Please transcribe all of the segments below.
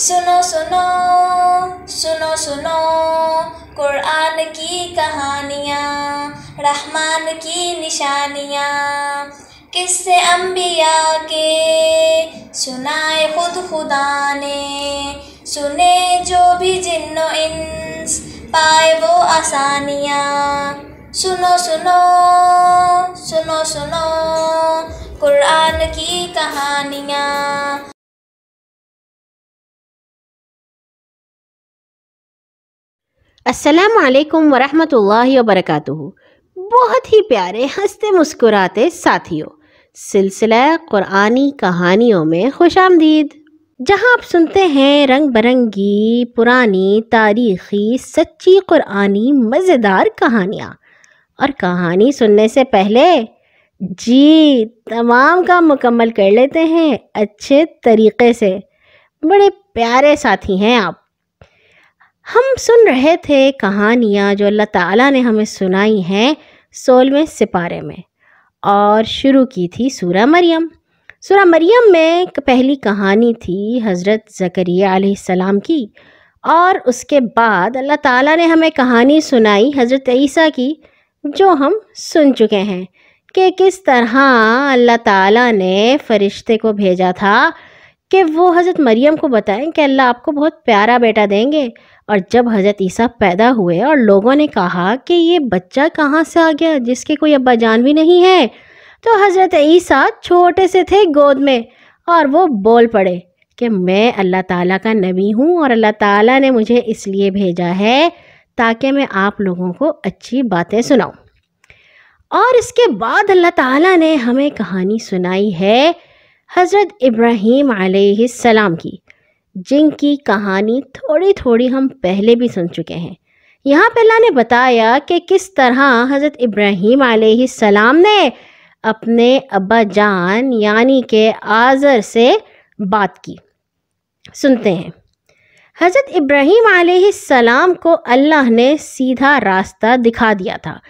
सुनो सुनो सुनो सुनो कुरान की कहानियाँ, रहमान की निशानियाँ, किस्से अंबिया के सुनाए खुद खुदा ने, सुने जो भी जिन्नो इंस पाए वो आसानियाँ। सुनो सुनो सुनो सुनो कुरान की कहानियाँ। अस्सलामु अलैकुम वरहमतुल्लाहि वबरकातुहू। बहुत ही प्यारे हंसते मुस्कुराते साथियों, सिलसिला कुरानी कहानियों में खुशामदीद, जहां आप सुनते हैं रंग बिरंगी पुरानी तारीखी सच्ची कुरानी मज़ेदार कहानियाँ। और कहानी सुनने से पहले जी तमाम काम मुकम्मल कर लेते हैं अच्छे तरीक़े से। बड़े प्यारे साथी हैं आप। हम सुन रहे थे कहानियाँ जो अल्लाह ताला ने हमें सुनाई हैं 16वें सिपारे में, और शुरू की थी सूरह मरियम। सूरह मरियम में पहली कहानी थी हज़रत ज़करिया अलैहिस्सलाम की, और उसके बाद अल्लाह ताला ने हमें कहानी सुनाई हज़रत ईसा की, जो हम सुन चुके हैं कि किस तरह अल्लाह ताला ने फ़रिश्ते को भेजा था कि वो हज़रत मरियम को बताएं कि अल्लाह आपको बहुत प्यारा बेटा देंगे। और जब हज़रत ईसा पैदा हुए और लोगों ने कहा कि ये बच्चा कहाँ से आ गया जिसके कोई अब्बा जान भी नहीं है, तो हज़रत ईसा छोटे से थे गोद में, और वो बोल पड़े कि मैं अल्लाह ताला का नबी हूँ और अल्लाह ताला ने मुझे इसलिए भेजा है ताकि मैं आप लोगों को अच्छी बातें सुनाऊँ। और इसके बाद अल्लाह ताला ने हमें कहानी सुनाई है हज़रत इब्राहीम अलैहिस्सलाम की, जिनकी कहानी थोड़ी थोड़ी हम पहले भी सुन चुके हैं। यहाँ पे अल्लाह ने बताया कि किस तरह हज़रत इब्राहीम अलैहिस्सलाम ने अपने अब्बा जान यानी कि आज़र से बात की। सुनते हैं। हज़रत इब्राहीम अलैहिस्सलाम को अल्लाह ने सीधा रास्ता दिखा दिया था।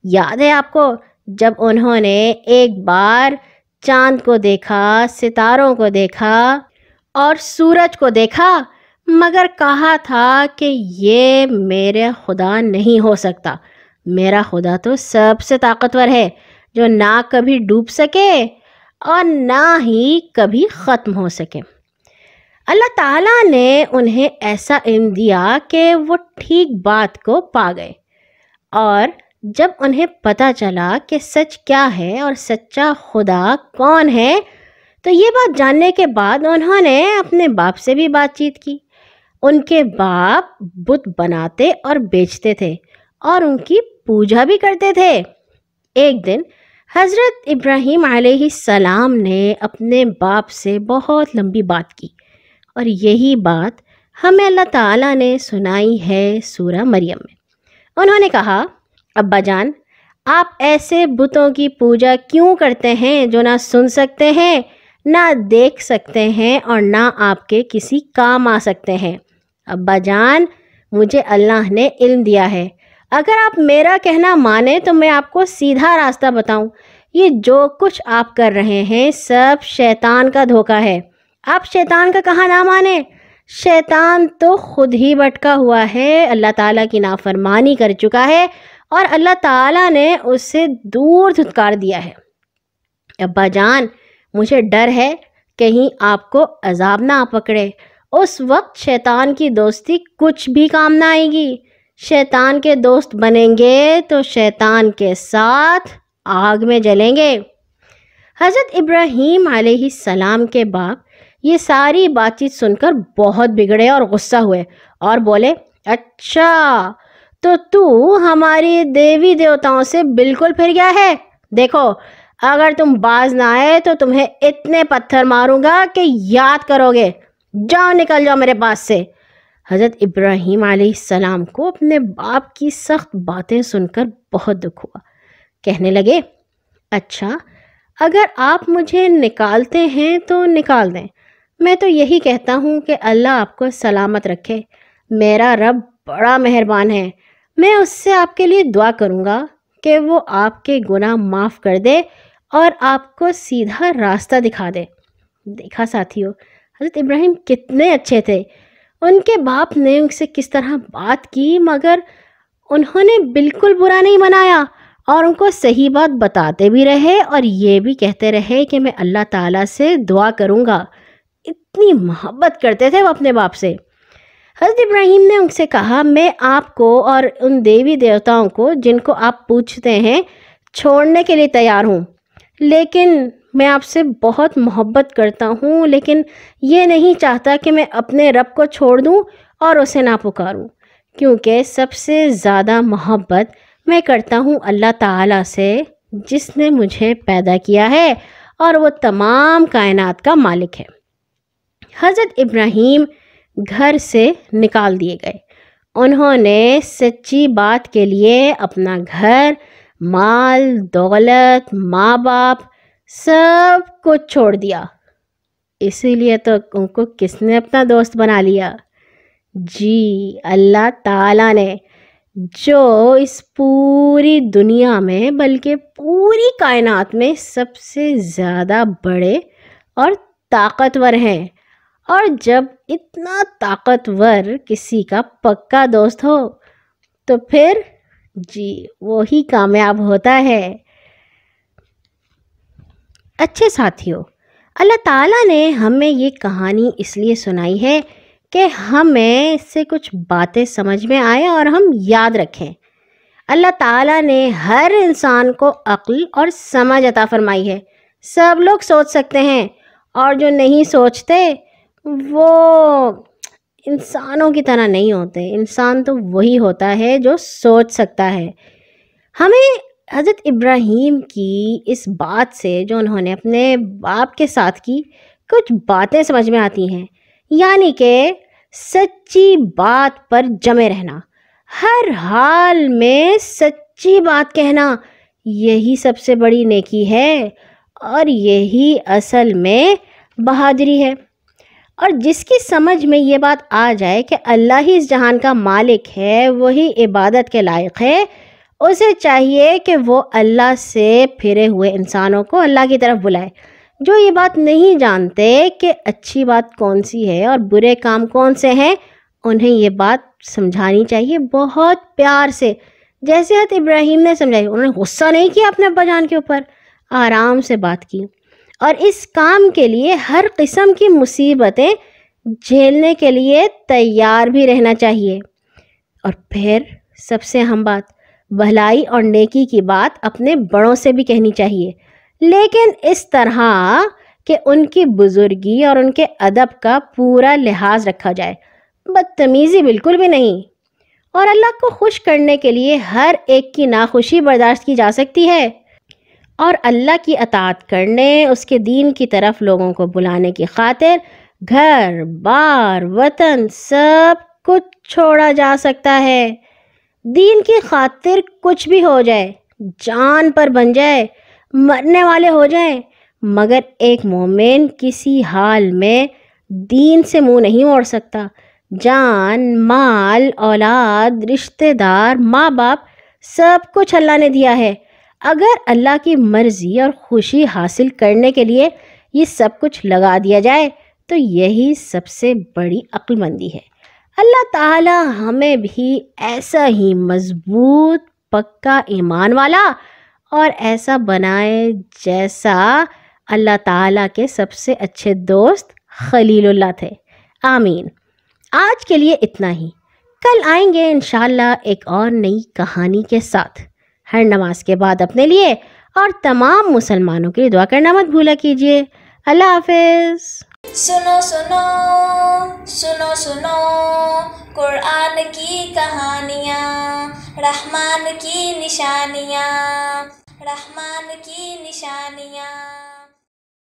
याद है आपको, जब उन्होंने एक बार चाँद को देखा, सितारों को देखा और सूरज को देखा, मगर कहा था कि ये मेरे खुदा नहीं हो सकता। मेरा खुदा तो सबसे ताकतवर है, जो ना कभी डूब सके और ना ही कभी ख़त्म हो सके। अल्लाह ताला ने उन्हें ऐसा इल्म दिया कि वो ठीक बात को पा गए। और जब उन्हें पता चला कि सच क्या है और सच्चा खुदा कौन है, तो ये बात जानने के बाद उन्होंने अपने बाप से भी बातचीत की। उनके बाप बुत बनाते और बेचते थे और उनकी पूजा भी करते थे। एक दिन हज़रत इब्राहीम अलैहिस्सलाम ने अपने बाप से बहुत लंबी बात की, और यही बात हमें अल्लाह ताला ने सुनाई है सूरह मरियम में। उन्होंने कहा, अब्बा जान, आप ऐसे बुतों की पूजा क्यों करते हैं जो ना सुन सकते हैं, ना देख सकते हैं और ना आपके किसी काम आ सकते हैं। अब्बा जान, मुझे अल्लाह ने इल्म दिया है। अगर आप मेरा कहना माने तो मैं आपको सीधा रास्ता बताऊं। ये जो कुछ आप कर रहे हैं सब शैतान का धोखा है। आप शैतान का कहा ना माने। शैतान तो खुद ही भटका हुआ है, अल्लाह ताला की नाफरमानी कर चुका है और अल्लाह ताला ने उससे दूर धुतकार दिया है। अब्बा जान, मुझे डर है कहीं आपको अजाब ना पकड़े। उस वक्त शैतान की दोस्ती कुछ भी काम ना आएगी। शैतान के दोस्त बनेंगे तो शैतान के साथ आग में जलेंगे। हज़रत इब्राहीम अलैहिस्सलाम के बाप ये सारी बातचीत सुनकर बहुत बिगड़े और गुस्सा हुए और बोले, अच्छा तो तू हमारी देवी देवताओं से बिल्कुल फिर गया है। देखो, अगर तुम बाज ना आए तो तुम्हें इतने पत्थर मारूंगा कि याद करोगे। जाओ, निकल जाओ मेरे पास से। हज़रत इब्राहीम अलैहिस्सलाम को अपने बाप की सख्त बातें सुनकर बहुत दुख हुआ। कहने लगे, अच्छा अगर आप मुझे निकालते हैं तो निकाल दें। मैं तो यही कहता हूँ कि अल्लाह आपको सलामत रखे। मेरा रब बड़ा मेहरबान है। मैं उससे आपके लिए दुआ करूँगा कि वो आपके गुनाह माफ़ कर दे और आपको सीधा रास्ता दिखा दे। देखा साथियों, حضرت ابراہیم کتنے اچھے تھے. ان کے باپ نے ان سے کس طرح بات کی مگر انہوں نے بالکل برا نہیں منایا اور ان کو صحیح بات بتاتے بھی رہے اور یہ بھی کہتے رہے کہ میں اللہ تعالیٰ سے دعا کروں گا. اتنی محبت کرتے تھے وہ اپنے باپ سے. حضرت ابراہیم نے ان سے کہا میں آپ کو اور ان دیوی دیوتاؤں کو جن کو آپ پوچھتے ہیں چھوڑنے کے لیے تیار ہوں، لیکن میں آپ سے بہت محبت کرتا ہوں، لیکن یہ نہیں چاہتا کہ میں اپنے رب کو چھوڑ دوں اور اسے نہ پکاروں، کیونکہ سب سے زیادہ محبت میں کرتا ہوں اللہ تعالیٰ سے جس نے مجھے پیدا کیا ہے اور وہ تمام کائنات کا مالک ہے. حضرت ابراہیم گھر سے نکال دیے گئے. انہوں نے سچی بات کے لیے اپنا گھر، مال، دولت، ماں باپ سب کچھ چھوڑ دیا. اسی لیے تو ان کو کس نے اپنا دوست بنا لیا؟ جی اللہ تعالیٰ نے، جو اس پوری دنیا میں بلکہ پوری کائنات میں سب سے زیادہ بڑے اور طاقتور ہیں. اور جب اتنا طاقتور کسی کا پکا دوست ہو تو پھر جی وہی کامیاب ہوتا ہے. اچھے ساتھیوں، اللہ تعالیٰ نے ہمیں یہ کہانی اس لیے سنائی ہے کہ ہمیں اس سے کچھ باتیں سمجھ میں آئیں اور ہم یاد رکھیں. اللہ تعالیٰ نے ہر انسان کو عقل اور سمجھ عطا فرمائی ہے. سب لوگ سوچ سکتے ہیں اور جو نہیں سوچتے وہ انسانوں کی طرح نہیں ہوتے. انسان تو وہی ہوتا ہے جو سوچ سکتا ہے. ہمیں حضرت ابراہیم کی اس بات سے جو انہوں نے اپنے باپ کے ساتھ کی کچھ باتیں سمجھ میں آتی ہیں، یعنی کہ سچی بات پر جمے رہنا، ہر حال میں سچی بات کہنا، یہی سب سے بڑی نیکی ہے اور یہی اصل میں بہادری ہے. اور جس کی سمجھ میں یہ بات آ جائے کہ اللہ ہی اس جہان کا مالک ہے، وہی عبادت کے لائق ہے، اسے چاہیے کہ وہ اللہ سے پھرے ہوئے انسانوں کو اللہ کی طرف بلائے. جو یہ بات نہیں جانتے کہ اچھی بات کون سی ہے اور برے کام کون سے ہیں، انہیں یہ بات سمجھانی چاہیے بہت پیار سے، جیسے حضرت ابراہیم نے سمجھائی. انہوں نے غصہ نہیں کیا اپنے ابا جان کے اوپر، آرام سے بات کی. اور اس کام کے لیے ہر قسم کی مصیبتیں جھیلنے کے لیے تیار بھی رہنا چاہیے. اور پھر سب سے اہم بات، بھلائی اور نیکی کی بات اپنے بڑوں سے بھی کہنی چاہیے، لیکن اس طرح کہ ان کی بزرگی اور ان کے ادب کا پورا لحاظ رکھا جائے، بدتمیزی بالکل بھی نہیں. اور اللہ کو خوش کرنے کے لیے ہر ایک کی ناخوشی برداشت کی جا سکتی ہے، اور اللہ کی اطاعت کرنے، اس کے دین کی طرف لوگوں کو بلانے کی خاطر گھر بار وطن سب کچھ چھوڑا جا سکتا ہے. دین کی خاطر کچھ بھی ہو جائے، جان پر بن جائے، مرنے والے ہو جائیں، مگر ایک مومن کسی حال میں دین سے منہ نہیں موڑ سکتا. جان، مال، اولاد، رشتہ دار، ماں باپ سب کچھ اللہ نے دیا ہے. اگر اللہ کی مرضی اور خوشی حاصل کرنے کے لیے یہ سب کچھ لگا دیا جائے تو یہی سب سے بڑی عقل مندی ہے. اللہ تعالی ہمیں بھی ایسا ہی مضبوط پکا ایمان والا اور ایسا بنائے جیسا اللہ تعالیٰ کے سب سے اچھے دوست خلیل اللہ تھے. آمین. آج کے لیے اتنا ہی. کل آئیں گے انشاءاللہ ایک اور نئی کہانی کے ساتھ. ہر نماز کے بعد اپنے لیے اور تمام مسلمانوں کے لیے دعا کرنا مت بھولا کیجیے. اللہ حافظ. سنو سنو سنو سنو قرآن کی کہانیاں، رحمان کی نشانیاں، رحمان کی نشانیاں.